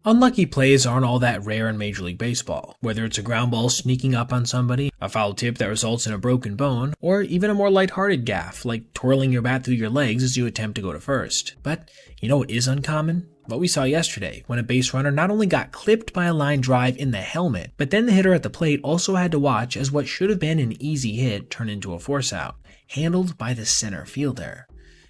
Unlucky plays aren't all that rare in Major League Baseball, whether it's a ground ball sneaking up on somebody, a foul tip that results in a broken bone, or even a more lighthearted gaffe like twirling your bat through your legs as you attempt to go to first. But you know what is uncommon? What we saw yesterday, when a base runner not only got clipped by a line drive in the helmet, but then the hitter at the plate also had to watch as what should have been an easy hit turned into a force out, handled by the center fielder.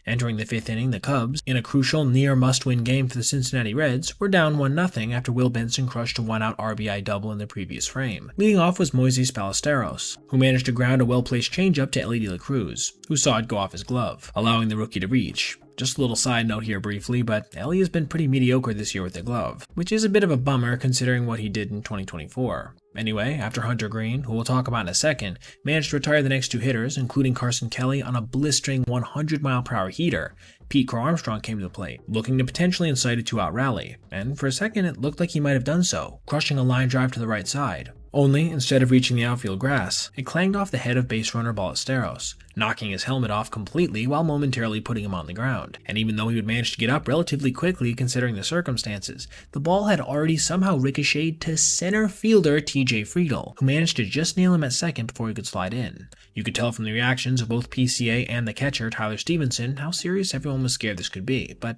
Entering the 5th inning, the Cubs, in a crucial near must-win game for the Cincinnati Reds, were down 1-0 after Will Benson crushed a one-out RBI double in the previous frame. Leading off was Moises Ballesteros, who managed to ground a well-placed changeup to Elly De La Cruz, who saw it go off his glove, allowing the rookie to reach. Just a little side note here briefly, but Elly has been pretty mediocre this year with the glove, which is a bit of a bummer considering what he did in 2024. Anyway, after Hunter Green, who we'll talk about in a second, managed to retire the next two hitters, including Carson Kelly on a blistering 100-mile-per-hour heater, Pete Crow Armstrong came to the plate, looking to potentially incite a two-out rally, and for a second it looked like he might have done so, crushing a line drive to the right side. Only, instead of reaching the outfield grass, it clanged off the head of base runner Ballesteros, knocking his helmet off completely while momentarily putting him on the ground. And even though he would manage to get up relatively quickly considering the circumstances, the ball had already somehow ricocheted to center fielder TJ Friedl, who managed to just nail him at second before he could slide in. You could tell from the reactions of both PCA and the catcher, Tyler Stevenson, how serious everyone was scared this could be, but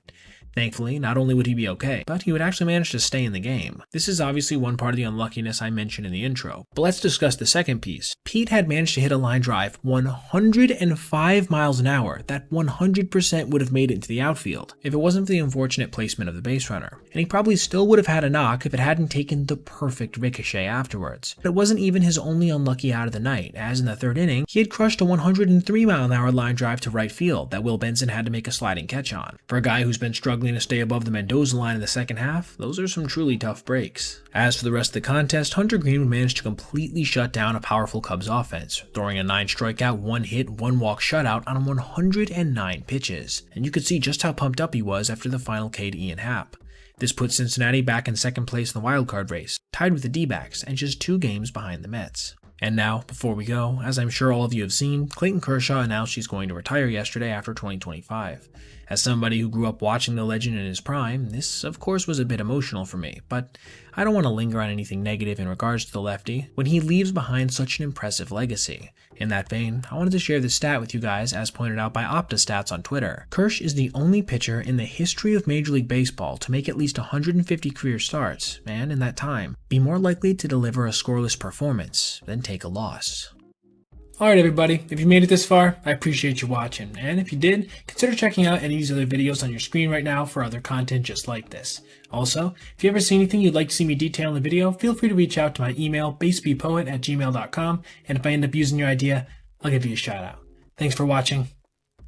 thankfully, not only would he be okay, but he would actually manage to stay in the game. This is obviously one part of the unluckiness I mentioned in the intro, but let's discuss the second piece. Pete had managed to hit a line drive 105 miles an hour that 100% would have made it into the outfield if it wasn't for the unfortunate placement of the base runner, and he probably still would have had a knock if it hadn't taken the perfect ricochet afterwards. But it wasn't even his only unlucky out of the night, as in the 3rd inning, he had crushed a 103-mile-an-hour line drive to right field that Will Benson had to make a sliding catch on. For a guy who's been struggling to stay above the Mendoza line in the second half, those are some truly tough breaks. As for the rest of the contest, Hunter Green managed to completely shut down a powerful Cubs offense, throwing a 9-strikeout, 1-hit, 1-walk shutout on 109 pitches, and you could see just how pumped up he was after the final K to Ian Happ. This put Cincinnati back in second place in the wildcard race, tied with the D-backs and just 2 games behind the Mets. And now, before we go, as I'm sure all of you have seen, Clayton Kershaw announced he's going to retire yesterday after 2025. As somebody who grew up watching the legend in his prime, this of course was a bit emotional for me, but I don't want to linger on anything negative in regards to the lefty when he leaves behind such an impressive legacy. In that vein, I wanted to share this stat with you guys as pointed out by OptaStats on Twitter. Kersh is the only pitcher in the history of Major League Baseball to make at least 150 career starts, and in that time, be more likely to deliver a scoreless performance than take a loss. Alright everybody, if you made it this far, I appreciate you watching, and if you did, consider checking out any of these other videos on your screen right now for other content just like this. Also, if you ever see anything you'd like to see me detail in the video, feel free to reach out to my email, basebpoet@gmail.com, and if I end up using your idea, I'll give you a shout out. Thanks for watching,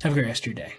have a great rest of your day.